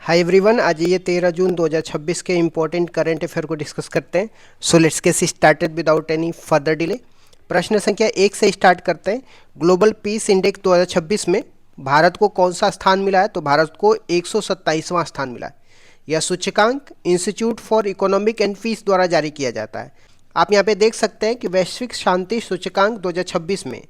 Hi everyone, आज ये 13 जून 2026 के इंपॉर्टेंट करंट अफेयर को डिस्कस करते हैं। So let's get started without any further delay. प्रश्न संख्या 1 से स्टार्ट करते हैं। ग्लोबल पीस इंडेक्स 2026 में भारत को कौन सा स्थान मिला है? तो भारत को 127वां स्थान मिला है। यह सूचकांक institute for economic and peace द्वारा जारी किया जाता है। आप यहाँ पे देख सकते हैं कि वैश्विक शांति सूचकांक 2026 में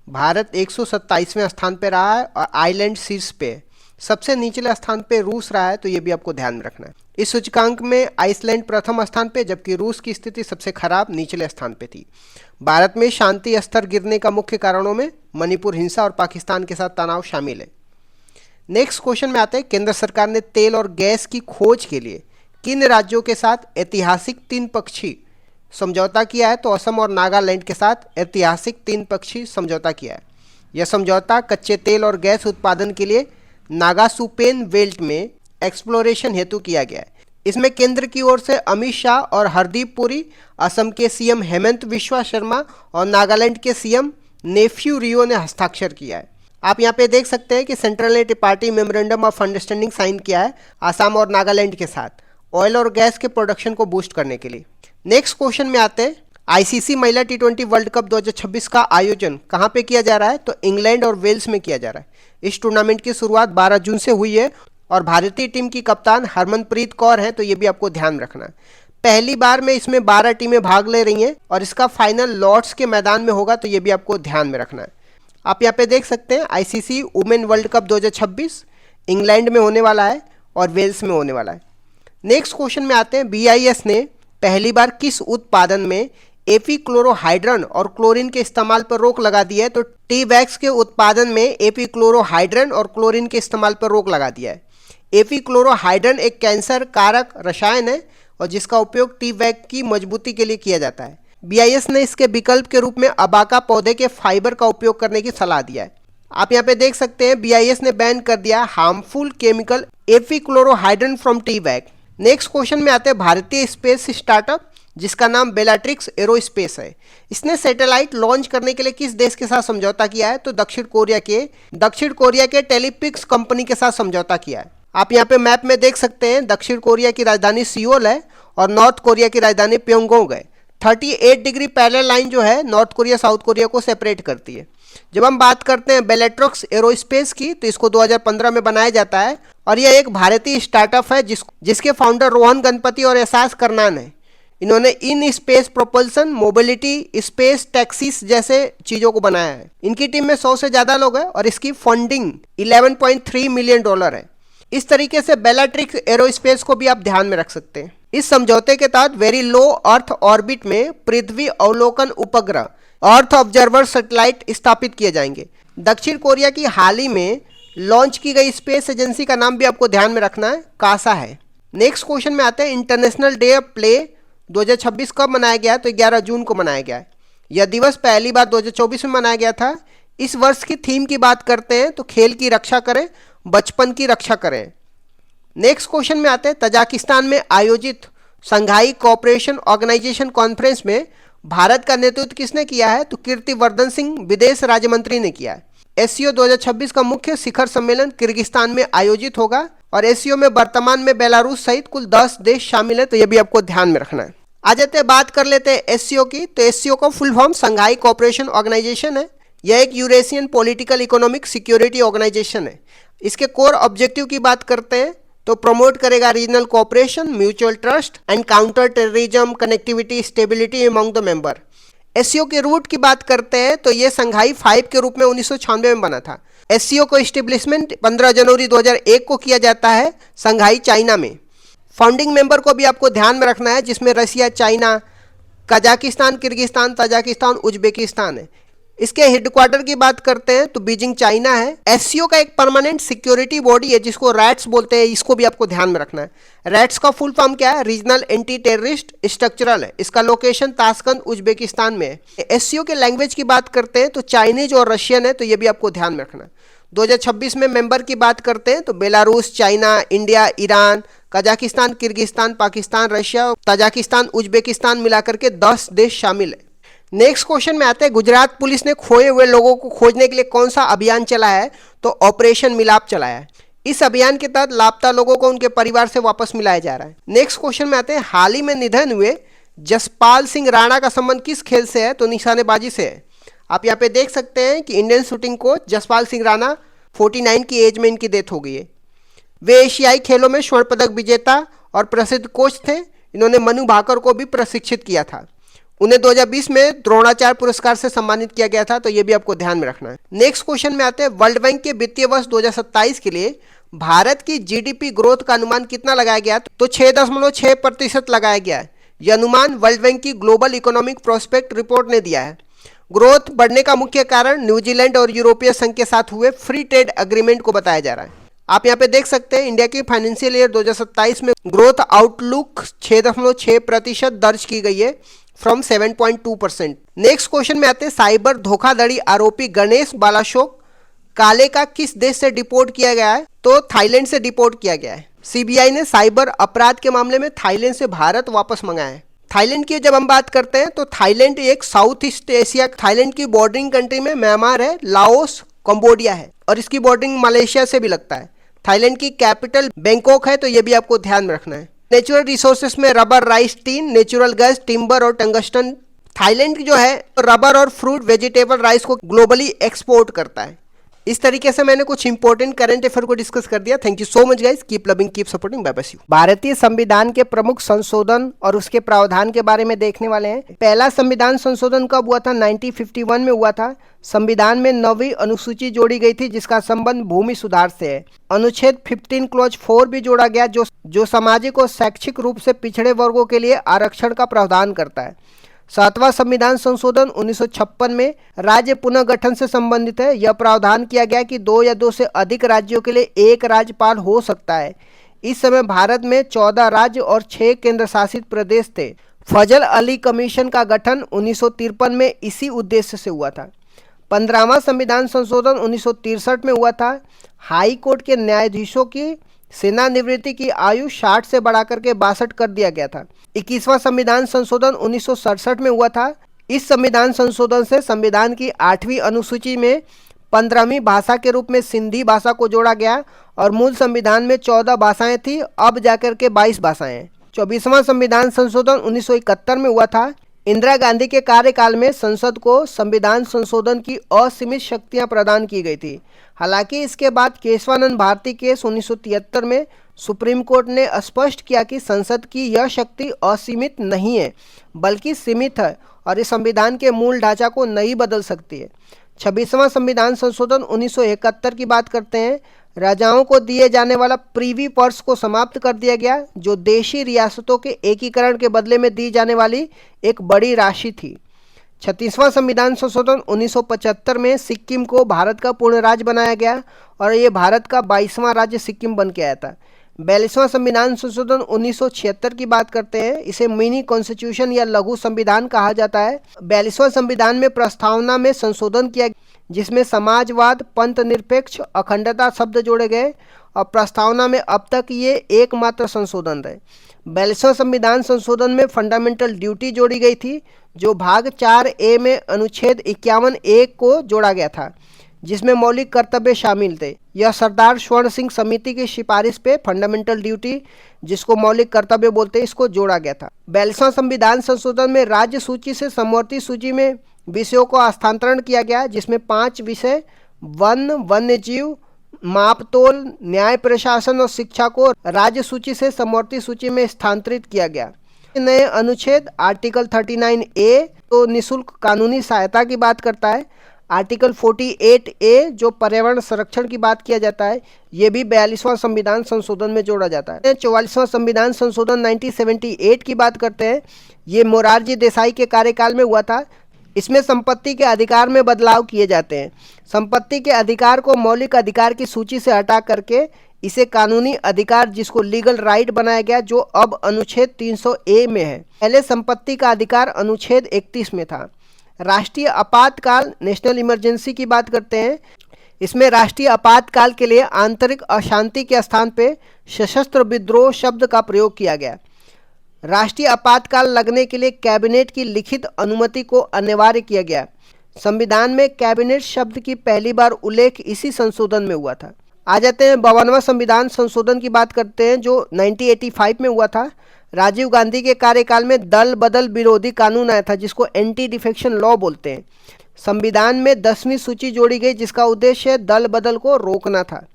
भारत 127वें स्थान पे रहा है और आइलैंड शीर्ष पे है। सबसे निचले स्थान पे रूस रहा है, तो ये भी आपको ध्यान में रखना है। इस सूचकांक में आइसलैंड प्रथम स्थान पे, जबकि रूस की स्थिति सबसे खराब निचले स्थान पे थी। भारत में शांति स्तर गिरने का मुख्य कारणों में मणिपुर हिंसा और पाकिस्तान के साथ तनाव शामिल है। नेक्स्ट क्वेश्चन में आते हैं। केंद्र सरकार ने तेल और गैस की खोज के लिए किन राज्यों के साथ ऐतिहासिक 3 पक्षीय समझौता किया है? तो असम और नागालैंड के साथ ऐतिहासिक 3 पक्षीय समझौता किया है। यह समझौता कच्चे तेल और गैस उत्पादन के लिए नागासुपेन बेल्ट में एक्सप्लोरेशन हेतु किया गया है। इसमें केंद्र की ओर से अमित शाह और हरदीप पुरी, असम के सीएम हेमंत बिस्वा शर्मा और नागालैंड के सीएम नेफ्यू रियो ने हस्ताक्षर किया है। आप यहाँ पे देख सकते हैं कि सेंट्रल ने party memorandum of understanding sign किया है असम और नागालैंड के साथ ऑयल और गैस के प्रोडक्शन को बूस्ट करने के लिए। नेक्स्ट क्वेश्चन में आते हैं। आईसीसी महिला टी20 वर्ल्ड कप 2026 का आयोजन कहाँ पे किया जा रहा है? तो इंग्लैंड और वेल्स में किया जा रहा है। इस टूर्नामेंट की शुरुआत 12 जून से हुई है और भारतीय टीम की कप्तान हरमनप्रीत कौर है, तो ये भी आपको ध्यान में रखना है। पहली बार में इसमें 12 टीमें भाग ले रही हैं और इसका फाइनल लॉर्ड्स के मैदान में होगा, तो ये भी आपको ध्यान में रखना है। आप यहाँ पे देख सकते हैं ICC women world cup 2026 England में होने वाला है और वेल्स में होने वाला है। नेक्स्ट क्वेश्चन में आते हैं। बीआईएस ने पहली बार किस उत्पादन में एपीक्लोरोहाइड्रन और क्लोरीन के इस्तेमाल पर रोक लगा दी है? तो टी वैक्स के उत्पादन में एपीक्लोरोहाइड्रन और क्लोरीन के इस्तेमाल पर रोक लगा दिया है। एपीक्लोरोहाइड्रन एक कैंसर कारक रसायन है और जिसका उपयोग टी वैक्स की मजबूती के लिए किया जाता है। बीआईएस ने इसके विकल्प के रूप में अबाका पौधे के फाइबर का उपयोग करने की सलाह दिया है। आप यहाँ पे देख सकते हैं बीआईएस ने बैन कर दिया harmful chemical epichlorohydrin from tea wax. Next question में आते हैं। भारतीय स्पेस स्टार्टअप जिसका नाम बेलाट्रिक्स एरोस्पेस है, इसने सैटेलाइट लॉन्च करने के लिए किस देश के साथ समझौता किया है? तो दक्षिण कोरिया के टेलीपिक्स कंपनी के साथ समझौता किया है। आप यहाँ पे मैप में देख सकते हैं दक्षिण कोरिया की राजधानी सियोल है और नॉर्थ कोरिया की राजधानी प्योंगयांग है। 38 डिग्री पैरेलल लाइन जो है नॉर्थ कोरिया साउथ कोरिया को सेपरेट करती है। जब हम बात करते हैं बेलाट्रिक्स एरोस्पेस की, तो इसको 2015 में बनाया जाता है और यह एक भारतीय स्टार्टअप है जिसके फाउंडर रोहन गणपति और एहसास करनान है। इन्होंने in space propulsion, mobility, space taxis जैसे चीज़ों को बनाया है। इनकी टीम में 100 से ज़्यादा लोग हैं और इसकी फंडिंग $11.3 मिलियन है। इस तरीके से बेलाट्रिक्स एरोस्पेस को भी आप ध्यान में रख सकते हैं। इस समझौते के तहत वेरी लो अर्थ ऑर्बिट में पृथ्वी अवलोकन उपग्रह अर्थ ऑब्जर्वर सैटेलाइट स्थापित किए जाएंगे। दक्षिण कोरिया की हाल ही में लॉन्च की गई स्पेस एजेंसी का नाम भी आपको ध्यान में रखना है, कासा है। नेक्स्ट क्वेश्चन में आते हैं। इंटरनेशनल डे ऑफ प्ले 2026 कब मनाया गया? तो 11 जून को मनाया गया है। यह दिवस पहली बार 2024 में मनाया गया था। इस वर्ष की थीम की बात करते हैं तो खेल की रक्षा करें, बचपन की रक्षा करें। नेक्स्ट क्वेश्चन में आते हैं। तजाकिस्तान में आयोजित संघाई कोऑपरेशन ऑर्गेनाइजेशन कॉन्फ्रेंस में भारत का नेतृत्व किसने किया है? तो कीर्तिवर्धन सिंह विदेश राज्य मंत्री ने किया है। एससीओ 2026 का मुख्य शिखर सम्मेलन किर्गिस्तान में आयोजित होगा और एससीओ में वर्तमान में बेलारूस सहित कुल 10 देश शामिल है, तो यह भी आपको ध्यान में रखना है। आ जाते हैं, बात कर लेते हैं एससीओ की। तो एससीओ का full form Shanghai cooperation organisation है। यह एक Eurasian political economic security organisation है। इसके कोर ऑब्जेक्टिव की बात करते हैं तो प्रमोट करेगा regional cooperation, mutual trust and counter terrorism, connectivity, stability among the member. SCO के रूट की बात करते हैं तो ये संघाई 5 के रूप में 1996 में बना था। एससीओ को इस्टेब्लिशमेंट 15 जनवरी 2001 को किया जाता है संघाई चाइना में। फाउंडिंग मेंबर को भी आपको ध्यान में रखना है, जिसमें Russia, China, Kazakhstan, Kyrgyzstan, Tajikistan, Uzbekistan है। इसके हेडक्वार्टर की बात करते हैं तो बीजिंग चाइना है। एससीओ का एक परमानेंट सिक्योरिटी बॉडी है जिसको रैट्स बोलते हैं, इसको भी आपको ध्यान में रखना है। रैट्स का फुल फॉर्म क्या है? रीजनल एंटी टेररिस्ट स्ट्रक्चरल है। इसका लोकेशन ताशकंद उज्बेकिस्तान में है। एससीओ के लैंग्वेज की बात करते हैं तो चाइनीज और रशियन है, तो ये भी आपको ध्यान में रखना है। 2026 में मेंबर की बात करते हैं तो Belarus, China, India, Iran, Kazakhstan, Kyrgyzstan, Pakistan, Russia, Tajikistan, Uzbekistan मिलाकर के 10 देश शामिल है। नेक्स्ट क्वेश्चन में आते हैं। गुजरात पुलिस ने खोए हुए लोगों को खोजने के लिए कौन सा अभियान चलाया है? तो ऑपरेशन मिलाप चलाया है। इस अभियान के तहत लापता लोगों को उनके परिवार से वापस मिलाया जा रहा है। नेक्स्ट क्वेश्चन में आते हैं, हाल ही में निधन हुए जसपाल सिंह राणा का संबंध किस खेल से है? तो निशानेबाजी से है। आप यहाँ पे देख सकते हैं कि Indian shooting coach Jaspal Singh Rana 49 की एज में इनकी डेथ हो गई है। वे एशियाई खेलों में स्वर्ण पदक विजेता और प्रसिद्ध कोच थे। इन्होंने मनु भाकर को भी प्रशिक्षित किया था। उन्हें 2020 में द्रोणाचार्य पुरस्कार से सम्मानित किया गया था, तो ये भी आपको ध्यान में रखना है। नेक्स्ट क्वेश्चन में आते हैं, वर्ल्ड बैंक के वित्तीय वर्ष 2027 के लिए भारत की जीडीपी ग्रोथ का अनुमान कितना लगाया गया? तो 6.6% लगाया गया है। यह अनुमान वर्ल्ड बैंक की ग्लोबल इकोनॉमिक प्रोस्पेक्ट रिपोर्ट ने दिया है। ग्रोथ बढ़ने का मुख्य कारण न्यूजीलैंड और यूरोपीय संघ के साथ हुए फ्री ट्रेड एग्रीमेंट को बताया जा रहा है। आप यहाँ पे देख सकते हैं इंडिया की फाइनेंशियल ईयर 2027 में ग्रोथ आउटलुक 6.6% दर्ज की गई है फ्रॉम 7.2%। नेक्स्ट क्वेश्चन में आते हैं, साइबर धोखाधड़ी आरोपी गणेश बालाशोक काले का किस देश से डिपोर्ट किया गया है? तो थाईलैंड से डिपोर्ट किया गया है। सीबीआई ने साइबर अपराध के मामले में थाईलैंड से भारत वापस मंगाया है। थाईलैंड की जब हम बात करते हैं तो थाईलैंड एक साउथ ईस्ट एशिया, थाईलैंड की बॉर्डरिंग कंट्री में म्यांमार है, लाओस, कंबोडिया है और इसकी बॉर्डरिंग मलेशिया से भी लगता है। थाईलैंड की कैपिटल बैंकॉक है, तो ये भी आपको ध्यान में रखना है। नेचुरल रिसोर्सेस में rubber, rice, tin, natural gas, timber और टंगस्टन। थाईलैंड जो है रबर और फ्रूट, वेजिटेबल, राइस को ग्लोबली एक्सपोर्ट करता है। इस तरीके से मैंने कुछ इंपॉर्टेंट करंट अफेयर को डिस्कस कर दिया। Thank you so much guys, keep loving, keep supporting, bye bye see you. भारतीय संविधान के प्रमुख संशोधन और उसके प्रावधान के बारे में देखने वाले हैं। पहला संविधान संशोधन कब हुआ था? 1951 में हुआ था। संविधान में 9वीं अनुसूची जोड़ी गई थी जिसका संबंध भूमि सुधार से है। अनुच्छेद 15 क्लॉज 4 भी जोड़ा गया जो सामाजिक और शैक्षिक रूप से पिछड़े वर्गों के लिए आरक्षण का प्रावधान करता है। 7वां संविधान संशोधन 1956 में राज्य पुनर्गठन से संबंधित है। यह प्रावधान किया गया कि 2 या 2 से अधिक राज्यों के लिए एक राज्यपाल हो सकता है। इस समय भारत में 14 राज्य और 6 केंद्र शासित प्रदेश थे। फजल अली कमीशन का गठन 1953 में इसी उद्देश्य से हुआ था। 15वां संविधान संशोधन 1963 में हुआ था। हाई कोर्ट के न्यायाधीशों की सेवानिवृत्ति की आयु 60 से बढ़ाकर के 62 कर दिया गया था। 21वां संविधान संशोधन 1967 में हुआ था। इस संविधान संशोधन से संविधान की 8वीं अनुसूची में 15वीं भाषा के रूप में सिंधी भाषा को जोड़ा गया और मूल संविधान में 14 भाषाएं थी, अब जाकर के 22 भाषाएं हैं। 24वां संविधान संशोधन 1971 में हुआ था। इंदिरा गांधी के कार्यकाल में संसद को संविधान संशोधन की असीमित शक्तियां प्रदान की गई थी। हालांकि इसके बाद केशवानंद भारती केस 1973 में सुप्रीम कोर्ट ने स्पष्ट किया कि संसद की यह शक्ति असीमित नहीं है बल्कि सीमित है और इस संविधान के मूल ढांचा को नहीं बदल सकती है। 26वां संविधान संशोधन 1971 की बात करते हैं। राजाओं को दिए जाने वाला प्रीवी पर्स को समाप्त कर दिया गया जो देशी रियासतों के एकीकरण के बदले में दी जाने वाली एक बड़ी राशि थी। 36वां संविधान संशोधन 1975 में सिक्किम को भारत का पूर्ण राज्य बनाया गया और ये भारत का 22वां राज्य सिक्किम बन के आया था। 42वां संविधान संशोधन 1976 की बात करते हैं। इसे मिनी कॉन्स्टिट्यूशन या लघु संविधान कहा जाता है। 42वां संविधान में प्रस्तावना में संशोधन किया जिसमें समाजवाद, पंथ निरपेक्ष, अखंडता शब्द जोड़े गए और प्रस्तावना में अब तक ये एकमात्र संशोधन है। 42वां संविधान संशोधन में फंडामेंटल ड्यूटी जोड़ी गई थी जो भाग 4A में अनुच्छेद 51A को जोड़ा गया था जिसमें मौलिक कर्तव्य शामिल थे। यह सरदार स्वर्ण सिंह समिति की सिफारिश पे फंडामेंटल ड्यूटी जिसको मौलिक कर्तव्य बोलते हैं इसको जोड़ा गया था। 42वां संविधान संशोधन में राज्य सूची से समवर्ती सूची में विषयों को हस्तांतरण किया गया जिसमें 5 विषय वन, वन्य जीव, मापतोल, न्याय प्रशासन और शिक्षा को राज्य सूची से समवर्ती सूची में स्थानांतरित किया गया। नए अनुच्छेद आर्टिकल 39A तो निःशुल्क कानूनी सहायता की बात करता है। आर्टिकल 48A जो पर्यावरण संरक्षण की बात किया जाता है ये भी 42वां संविधान संशोधन में जोड़ा जाता है। 44वां संविधान संशोधन 1978 की बात करते हैं। ये मोरारजी देसाई के कार्यकाल में हुआ था। इसमें संपत्ति के अधिकार में बदलाव किए जाते हैं। संपत्ति के अधिकार को मौलिक अधिकार की सूची से हटा करके इसे कानूनी अधिकार जिसको लीगल राइट बनाया गया जो अब अनुच्छेद 300A में है। पहले संपत्ति का अधिकार अनुच्छेद 31 में था। राष्ट्रीय आपातकाल नेशनल इमरजेंसी की बात करते हैं। इसमें राष्ट्रीय आपातकाल के लिए आंतरिक अशांति के स्थान पे सशस्त्र विद्रोह शब्द का प्रयोग किया गया। राष्ट्रीय आपातकाल लगने के लिए कैबिनेट की लिखित अनुमति को अनिवार्य किया गया। संविधान में कैबिनेट शब्द की पहली बार उल्लेख इसी संशोधन में हुआ था। आ जाते हैं 52वां संविधान संशोधन की बात करते हैं जो 1985 में हुआ था। राजीव गांधी के कार्यकाल में दल बदल विरोधी कानून आया था जिसको एंटी डिफेक्शन लॉ बोलते हैं। संविधान में 10वीं सूची जोड़ी गई जिसका उद्देश्य दल बदल को रोकना था।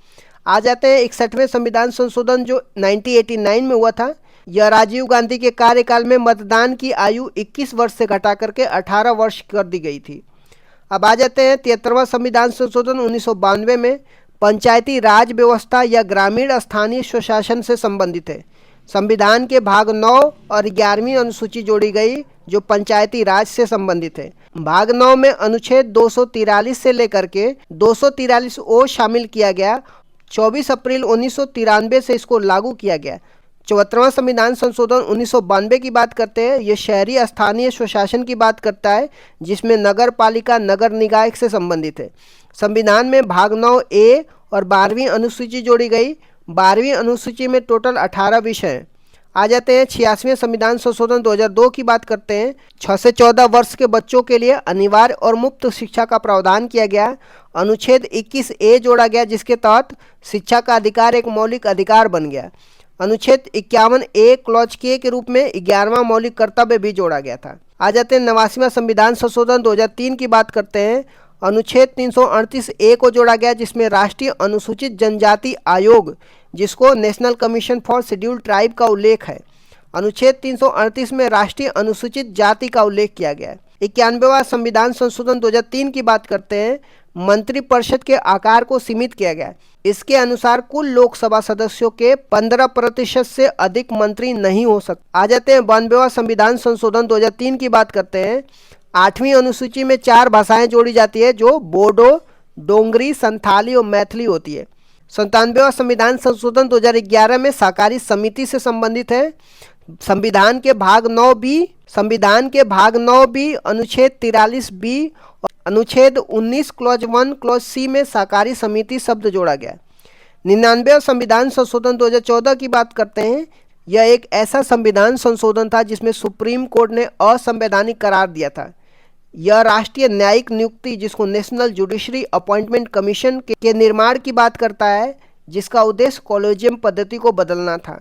आ जाते हैं 61वें संविधान संशोधन जो 1989 में हुआ था। यह राजीव गांधी के कार्यकाल में मतदान की आयु 21 वर्ष से घटा करके 18 वर्ष कर दी गई थी। अब आ जाते हैं 73वां संविधान संशोधन 1992 में पंचायती राज व्यवस्था या ग्रामीण स्थानीय स्वशासन से संबंधित है। संविधान के भाग 9 और 11वीं अनुसूची जोड़ी गई जो पंचायती राज से संबंधित है। भाग 9 में अनुच्छेद 243 से लेकर के 243 ओ शामिल किया गया। 24 अप्रैल 1993 से इसको लागू किया गया। 74वां संविधान संशोधन 1992 की बात करते हैं। ये शहरी स्थानीय स्वशासन की बात करता है जिसमें नगर पालिका नगर निकाय से संबंधित है। संविधान में भाग 9 ए और 12वीं अनुसूची जोड़ी गई। 12वीं अनुसूची में टोटल 18 विषय हैं। आ जाते हैं 86वें संविधान संशोधन 2002 की बात करते हैं। 6 से 14 वर्ष के बच्चों के लिए अनिवार्य और मुफ्त शिक्षा का प्रावधान किया गया। अनुच्छेद 21 ए जोड़ा गया जिसके तहत शिक्षा का अधिकार एक मौलिक अधिकार बन गया। अनुच्छेद 51 ए क्लॉज के रूप में 11वां मौलिक कर्तव्य भी जोड़ा गया था। आ जाते हैं 89वां संविधान संशोधन 2003 की बात करते हैं। अनुच्छेद 338 ए को जोड़ा गया जिसमें राष्ट्रीय अनुसूचित जनजाति आयोग जिसको national commission for scheduled tribe का उल्लेख है। अनुच्छेद 338 में राष्ट्रीय अनुसूचित जाति का उल्लेख किया गया है। 91वां संविधान संशोधन 2003 की बात करते हैं। मंत्रिपरिषद के आकार को सीमित किया गया। इसके अनुसार कुल लोकसभा सदस्यों के 15% से अधिक मंत्री नहीं हो सकते। आ जाते हैं 92वां संविधान संशोधन 2003 की बात करते हैं। 8वीं अनुसूची में 4 भाषाएं जोड़ी जाती है जो बोडो, डोंगरी, संथाली और मैथिली होती है। 97वां संविधान संशोधन 2011 में सहकारी समिति से संबंधित है। संविधान के भाग 9 बी अनुच्छेद 43 बी और अनुच्छेद 19 क्लॉज 1 क्लॉज सी में सहकारी समिति शब्द जोड़ा गया। 99वां संविधान संशोधन 2014 की बात करते हैं। यह एक ऐसा संविधान संशोधन था जिसमें सुप्रीम कोर्ट ने असंवैधानिक करार दिया था। यह राष्ट्रीय न्यायिक नियुक्ति जिसको नेशनल जुडिशरी अपॉइंटमेंट कमीशन के निर्माण की बात करता है जिसका उद्देश्य कॉलेजियम पद्धति को बदलना था।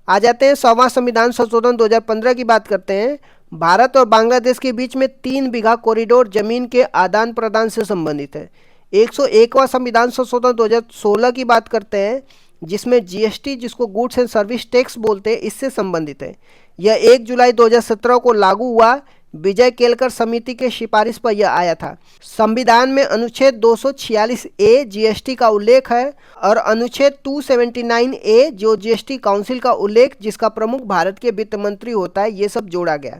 आ जाते हैं 100वां संविधान संशोधन 2015 की बात करते हैं। भारत और बांग्लादेश के बीच में 3 बीघा कॉरिडोर जमीन के आदान प्रदान से संबंधित है। 101वां संविधान संशोधन 2016 की बात करते हैं जिसमें जीएसटी जिसको गुड्स एंड सर्विस टैक्स बोलते हैं इससे संबंधित है। यह 1 जुलाई 2017 को लागू हुआ। विजय केलकर समिति के सिफारिश पर यह आया था। संविधान में अनुच्छेद 246 ए जीएसटी का उल्लेख है और अनुच्छेद 279 ए जो जीएसटी काउंसिल का उल्लेख जिसका प्रमुख भारत के वित्त मंत्री होता है ये सब जोड़ा गया।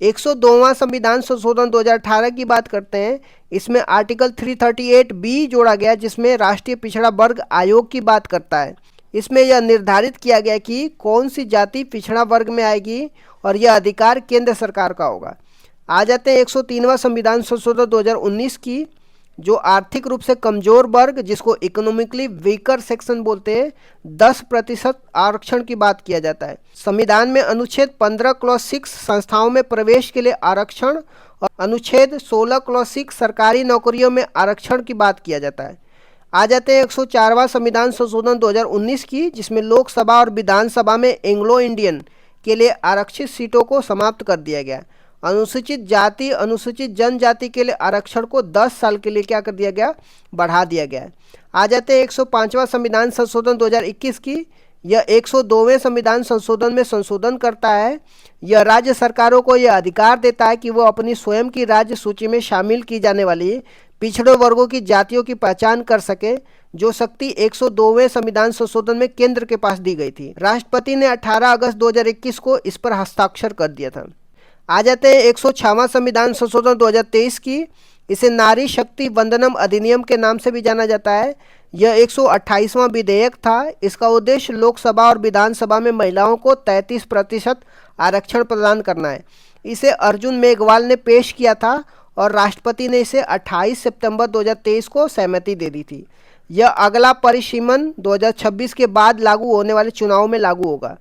102वां संविधान संशोधन 2018 की बात करते हैं। इसमें आर्टिकल 338 बी जोड़ा गया जिसमें राष्ट्रीय पिछड़ा वर्ग आयोग की बात करता है। इसमें यह निर्धारित किया गया कि कौन सी जाति पिछड़ा वर्ग में आएगी और यह अधिकार केंद्र सरकार का होगा। आ जाते हैं 103वां संविधान संशोधन 2019 की जो आर्थिक रूप से कमजोर वर्ग जिसको इकोनॉमिकली वीकर सेक्शन बोलते हैं 10% आरक्षण की बात किया जाता है। संविधान में अनुच्छेद 15 क्लॉज 6 संस्थाओं में प्रवेश के लिए आरक्षण और अनुच्छेद 16 क्लॉज 6 सरकारी नौकरियों में आरक्षण की बात किया जाता है। आ जाते हैं 104वां संविधान संशोधन 2019 की जिसमें लोकसभा और विधानसभा में एंग्लो इंडियन के लिए आरक्षित सीटों को समाप्त कर दिया गया। अनुसूचित जाति अनुसूचित जनजाति के लिए आरक्षण को 10 साल के लिए क्या कर दिया गया, बढ़ा दिया गया। आ जाते हैं 105वां संविधान संशोधन 2021 की। यह 102वें संविधान संशोधन में संशोधन करता है। यह राज्य सरकारों को यह अधिकार देता है कि वो अपनी स्वयं की राज्य सूची में शामिल की जाने वाली पिछड़े वर्गों की जातियों की पहचान कर सके जो शक्ति 102वें संविधान संशोधन में केंद्र के पास दी गई थी। राष्ट्रपति ने 18 अगस्त 2021 को इस पर हस्ताक्षर कर दिया था। आ जाते हैं 106वां संविधान संशोधन 2023 की। इसे नारी शक्ति वंदनम अधिनियम के नाम से भी जाना जाता है। यह 128वां विधेयक था। इसका उद्देश्य लोकसभा और विधानसभा में महिलाओं को 33% आरक्षण प्रदान करना है। इसे अर्जुन मेघवाल ने पेश किया था और राष्ट्रपति ने इसे 28 सितंबर 2023 को सहमति दे दी थी। यह अगला परिसीमन 2026 के बाद लागू होने वाले चुनाव में लागू होगा।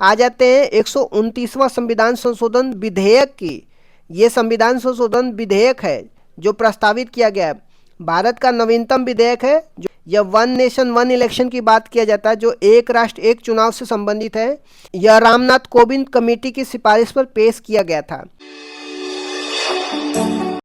आ जाते हैं 129वां संविधान संशोधन विधेयक की। ये संविधान संशोधन विधेयक है जो प्रस्तावित किया गया है। भारत का नवीनतम विधेयक है जो यह वन नेशन वन इलेक्शन की बात किया जाता है, जो एक राष्ट्र एक चुनाव से संबंधित है। यह रामनाथ कोविंद कमेटी की सिफारिश पर पेश किया गया था।